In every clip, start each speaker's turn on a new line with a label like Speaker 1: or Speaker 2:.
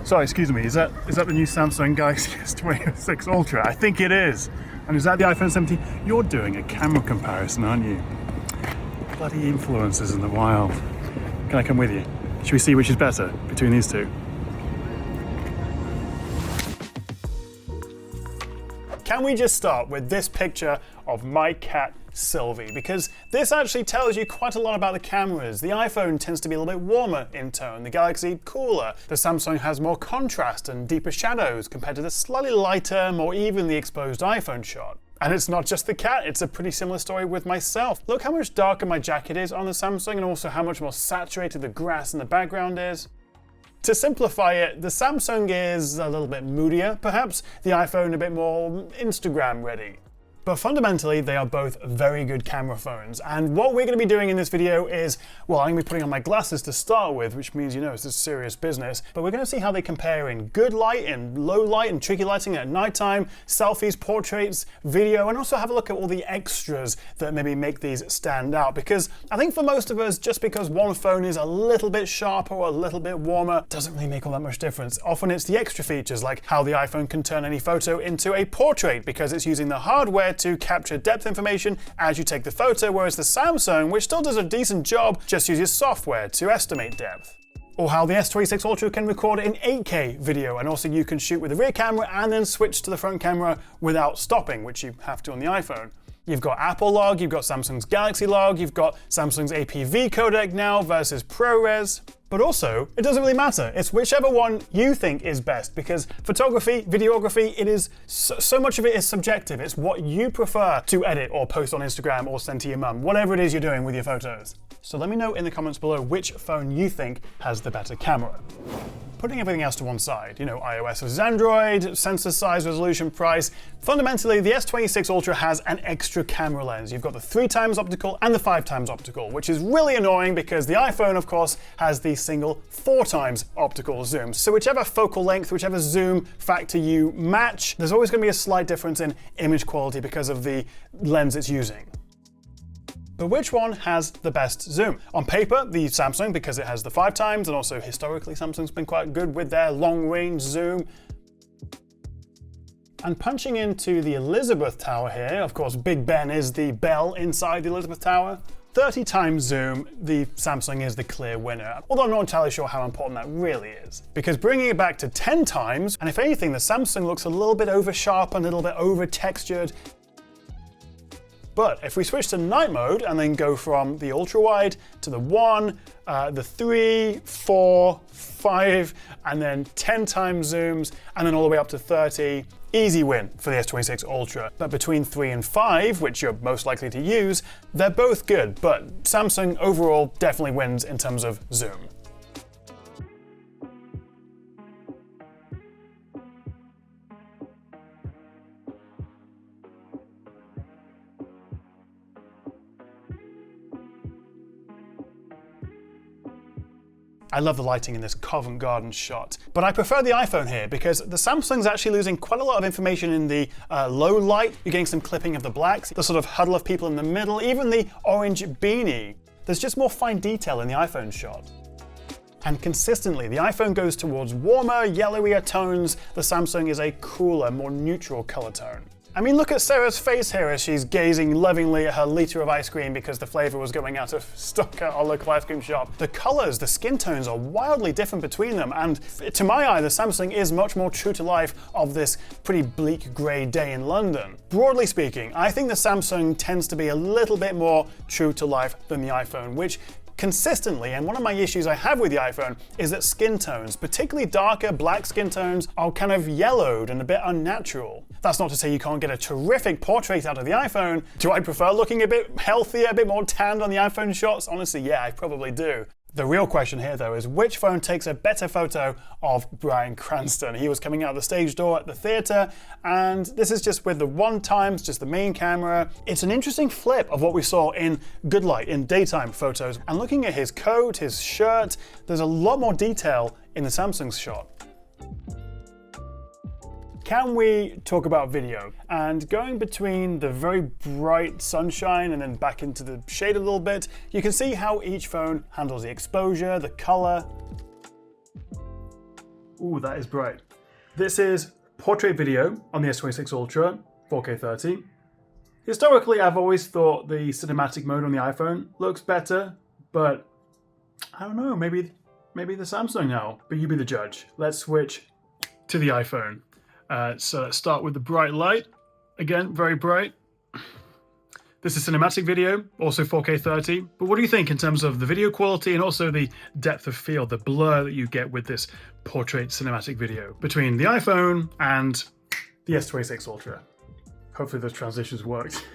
Speaker 1: Sorry, excuse me, is that the new Samsung Galaxy S26 Ultra? I think it is. And is that the iPhone 17? You're doing a camera comparison, aren't you? Bloody influencers in the wild. Can I come with you? Should we see which is better between these two? Can we just start with this picture of my cat Selfie, because this actually tells you quite a lot about the cameras. The iPhone tends to be a little bit warmer in tone, the Galaxy cooler. The Samsung has more contrast and deeper shadows compared to the slightly lighter, more evenly exposed iPhone shot. And it's not just the cat, it's a pretty similar story with myself. Look how much darker my jacket is on the Samsung and also how much more saturated the grass in the background is. To simplify it, the Samsung is a little bit moodier, perhaps, the iPhone a bit more Instagram ready. But fundamentally, they are both very good camera phones. And what we're going to be doing in this video is, well, I'm going to be putting on my glasses to start with, which means, you know, it's a serious business. But we're going to see how they compare in good light, in low light, and tricky lighting at nighttime, selfies, portraits, video, and also have a look at all the extras that maybe make these stand out. Because I think for most of us, just because one phone is a little bit sharper or a little bit warmer doesn't really make all that much difference. Often it's the extra features, like how the iPhone can turn any photo into a portrait because it's using the hardware to capture depth information as you take the photo, whereas the Samsung, which still does a decent job, just uses software to estimate depth. Or how the S26 Ultra can record in 8K video, and also you can shoot with the rear camera and then switch to the front camera without stopping, which you have to on the iPhone. You've got Apple Log, you've got Samsung's Galaxy Log, you've got Samsung's APV codec now versus ProRes. But also, it doesn't really matter. It's whichever one you think is best, because photography, videography, it is so much of it is subjective. It's what you prefer to edit or post on Instagram or send to your mum, whatever it is you're doing with your photos. So let me know in the comments below which phone you think has the better camera. Putting everything else to one side, you know, iOS versus Android, sensor size, resolution, price, fundamentally the S26 Ultra has an extra camera lens. You've got the 3x optical and the 5x optical, which is really annoying because the iPhone, of course, has the single 4x optical zoom. So whichever focal length, whichever zoom factor you match, there's always going to be a slight difference in image quality because of the lens it's using. But which one has the best zoom? On paper, the Samsung, because it has the 5x, and also historically Samsung's been quite good with their long-range zoom. And punching into the Elizabeth Tower here, of course Big Ben is the bell inside the Elizabeth Tower. 30x zoom, the Samsung is the clear winner, although I'm not entirely sure how important that really is. Because bringing it back to 10x, and if anything, the Samsung looks a little bit over-sharp, a little bit over-textured. But if we switch to night mode and then go from the ultra wide to the 1, the 3, 4, 5, and then 10x zooms, and then all the way up to 30, easy win for the S26 Ultra. But between 3 and 5, which you're most likely to use, they're both good, but Samsung overall definitely wins in terms of zoom. I love the lighting in this Covent Garden shot. But I prefer the iPhone here because the Samsung's actually losing quite a lot of information in the low light. You're getting some clipping of the blacks, the sort of huddle of people in the middle, even the orange beanie. There's just more fine detail in the iPhone shot. And consistently, the iPhone goes towards warmer, yellowier tones. The Samsung is a cooler, more neutral color tone. I mean, look at Sarah's face here as she's gazing lovingly at her liter of ice cream because the flavor was going out of stock at our local ice cream shop. The colors, the skin tones are wildly different between them, and to my eye, the Samsung is much more true to life of this pretty bleak grey day in London. Broadly speaking, I think the Samsung tends to be a little bit more true to life than the iPhone, which consistently, and one of my issues I have with the iPhone is that skin tones, particularly darker black skin tones, are kind of yellowed and a bit unnatural. That's not to say you can't get a terrific portrait out of the iPhone. Do I prefer looking a bit healthier, a bit more tanned on the iPhone shots? Honestly, yeah, I probably do. The real question here, though, is which phone takes a better photo of Bryan Cranston? He was coming out the stage door at the theatre, and this is just with the 1x, just the main camera. It's an interesting flip of what we saw in good light, in daytime photos. And looking at his coat, his shirt, there's a lot more detail in the Samsung's shot. Can we talk about video? And going between the very bright sunshine and then back into the shade a little bit, you can see how each phone handles the exposure, the color. Ooh, that is bright. This is portrait video on the S26 Ultra, 4K 30. Historically, I've always thought the cinematic mode on the iPhone looks better, but I don't know, maybe the Samsung now. But you be the judge. Let's switch to the iPhone. So let's start with the bright light. Again, very bright. This is cinematic video, also 4K 30. But what do you think in terms of the video quality and also the depth of field, the blur that you get with this portrait cinematic video between the iPhone and the S26 Ultra? Hopefully those transitions worked.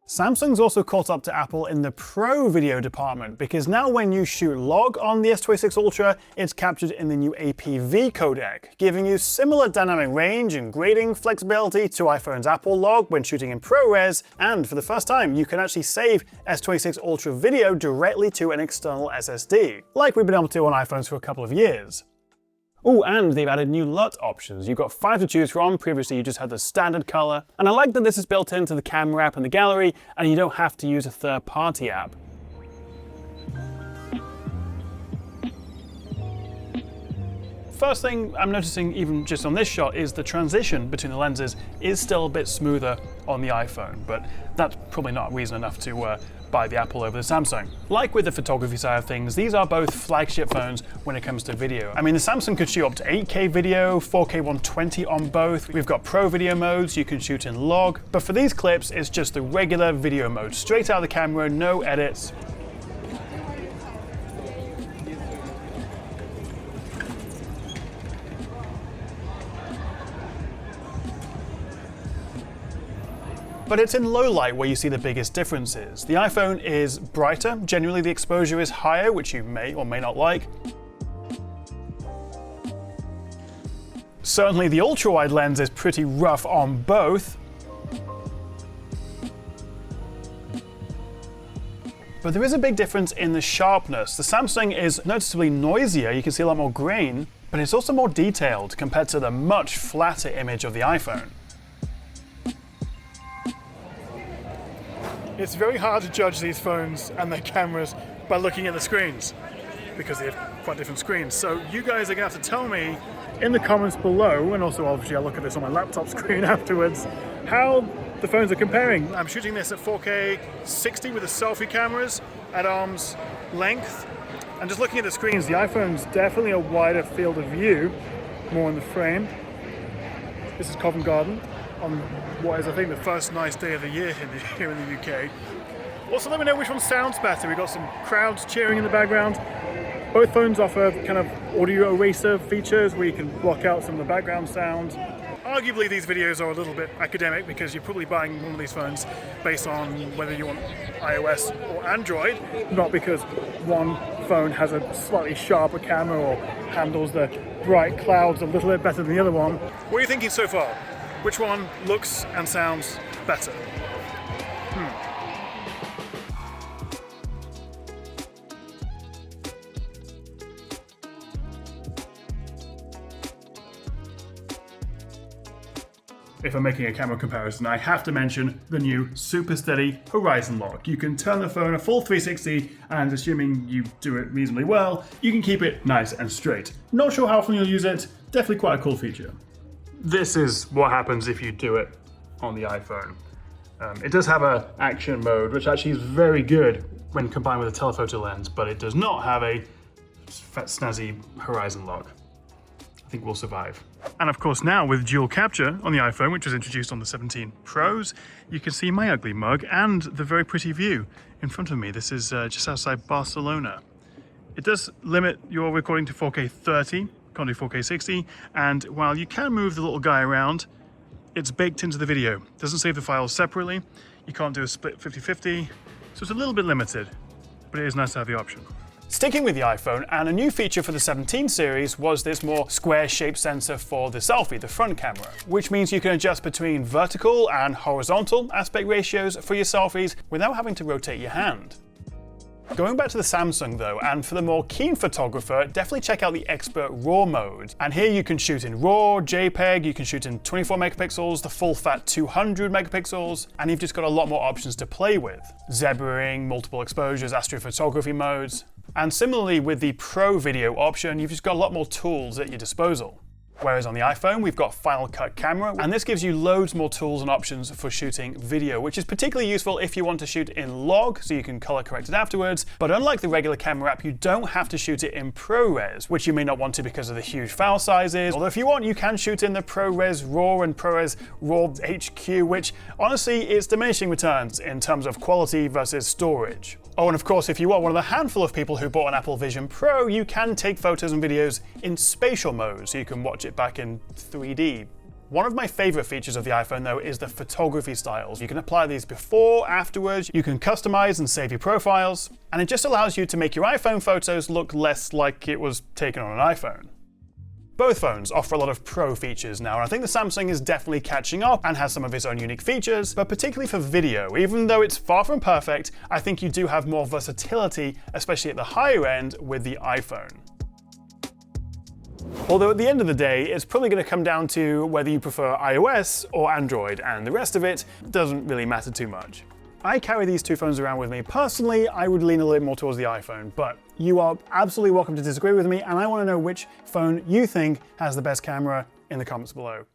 Speaker 1: Samsung's also caught up to Apple in the Pro video department, because now when you shoot log on the S26 Ultra, it's captured in the new APV codec, giving you similar dynamic range and grading flexibility to iPhone's Apple log when shooting in ProRes, and for the first time you can actually save S26 Ultra video directly to an external SSD, like we've been able to on iPhones for a couple of years. Oh, and they've added new LUT options. You've got 5 to choose from. Previously you just had the standard color. And I like that this is built into the camera app and the gallery, and you don't have to use a third-party app. First thing I'm noticing, even just on this shot, is the transition between the lenses is still a bit smoother on the iPhone, but that's probably not reason enough to buy the Apple over the Samsung. Like with the photography side of things, these are both flagship phones when it comes to video. I mean, the Samsung could shoot up to 8K video, 4K 120 on both. We've got Pro video modes, you can shoot in log, but for these clips, it's just the regular video mode, straight out of the camera, no edits. But it's in low light where you see the biggest differences. The iPhone is brighter, generally the exposure is higher, which you may or may not like. Certainly the ultra-wide lens is pretty rough on both. But there is a big difference in the sharpness. The Samsung is noticeably noisier, you can see a lot more grain, but it's also more detailed compared to the much flatter image of the iPhone. It's very hard to judge these phones and their cameras by looking at the screens, because they have quite different screens. So you guys are going to have to tell me in the comments below, and also obviously I'll look at this on my laptop screen afterwards, how the phones are comparing. I'm shooting this at 4K 60 with the selfie cameras at arm's length. And just looking at the screens, the iPhone's definitely a wider field of view, more in the frame. This is Covent Garden on what is, I think, the first nice day of the year here in the UK. Also, let me know which one sounds better. We've got some crowds cheering in the background. Both phones offer kind of audio eraser features where you can block out some of the background sound. Arguably, these videos are a little bit academic because you're probably buying one of these phones based on whether you want iOS or Android, not because one phone has a slightly sharper camera or handles the bright clouds a little bit better than the other one. What are you thinking so far? Which one looks and sounds better? If I'm making a camera comparison, I have to mention the new super steady horizon lock. You can turn the phone a full 360, and assuming you do it reasonably well, you can keep it nice and straight. Not sure how often you'll use it, definitely quite a cool feature. This is what happens if you do it on the iPhone. It does have an action mode, which actually is very good when combined with a telephoto lens, but it does not have a snazzy horizon lock. I think we'll survive. And of course now with dual capture on the iPhone, which was introduced on the 17 Pros, you can see my ugly mug and the very pretty view in front of me. This is just outside Barcelona. It does limit your recording to 4K 30, can't do 4K 60, and while you can move the little guy around, it's baked into the video. It doesn't save the files separately. You can't do a split 50-50, so it's a little bit limited, but it is nice to have the option. Sticking with the iPhone, and a new feature for the 17 series was this more square-shaped sensor for the selfie, the front camera, which means you can adjust between vertical and horizontal aspect ratios for your selfies without having to rotate your hand. Going back to the Samsung though, and for the more keen photographer, definitely check out the Expert RAW mode. And here you can shoot in RAW, JPEG, you can shoot in 24 megapixels, the full fat 200 megapixels, and you've just got a lot more options to play with. Zebraing, multiple exposures, astrophotography modes. And similarly with the Pro Video option, you've just got a lot more tools at your disposal. Whereas on the iPhone, we've got Final Cut Camera, and this gives you loads more tools and options for shooting video, which is particularly useful if you want to shoot in log, so you can color correct it afterwards. But unlike the regular camera app, you don't have to shoot it in ProRes, which you may not want to because of the huge file sizes. Although if you want, you can shoot in the ProRes RAW and ProRes RAW HQ, which honestly is diminishing returns in terms of quality versus storage. Oh, and of course, if you are one of the handful of people who bought an Apple Vision Pro, you can take photos and videos in spatial mode, so you can watch it back in 3D. One of my favorite features of the iPhone, though, is the photography styles. You can apply these before, afterwards, you can customize and save your profiles, and it just allows you to make your iPhone photos look less like it was taken on an iPhone. Both phones offer a lot of pro features now, and I think the Samsung is definitely catching up and has some of its own unique features, but particularly for video, even though it's far from perfect, I think you do have more versatility, especially at the higher end with the iPhone. Although at the end of the day, it's probably going to come down to whether you prefer iOS or Android, and the rest of it doesn't really matter too much. I carry these two phones around with me. Personally, I would lean a little more towards the iPhone, but you are absolutely welcome to disagree with me, and I want to know which phone you think has the best camera in the comments below.